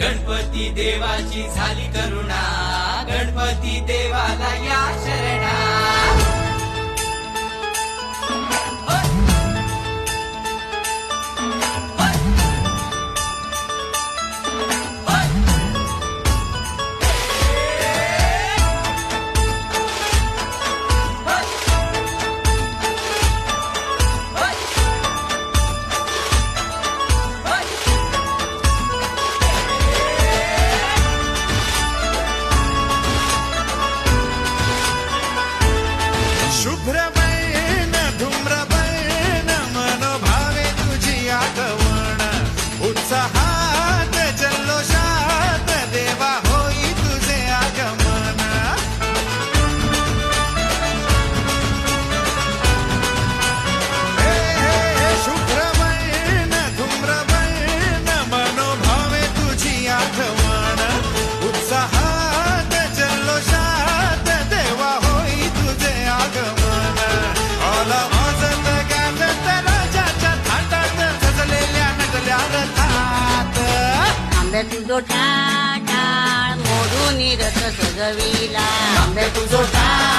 गणपती देवाची झाली करुणा, गणपती देवाला या शरणा. शुभ्रबैन धूम्रबैन मनोभावे तुझी आठवण, उत्साहात जल्लोषात देवा होई तुझे आगमन. हे हे शुभ्रबैन धूम्रबैन मनोभावे तुझी आठवण, उत्साहात जल्लोषात देवा होई तुझे आगमन. आला वाजत गाजत राजाच्या थाटात सजलेल्या नजल्या रथात. आंब्या तुझो टाळ मोडून रथ सजविला, आंबे तुझो टाळ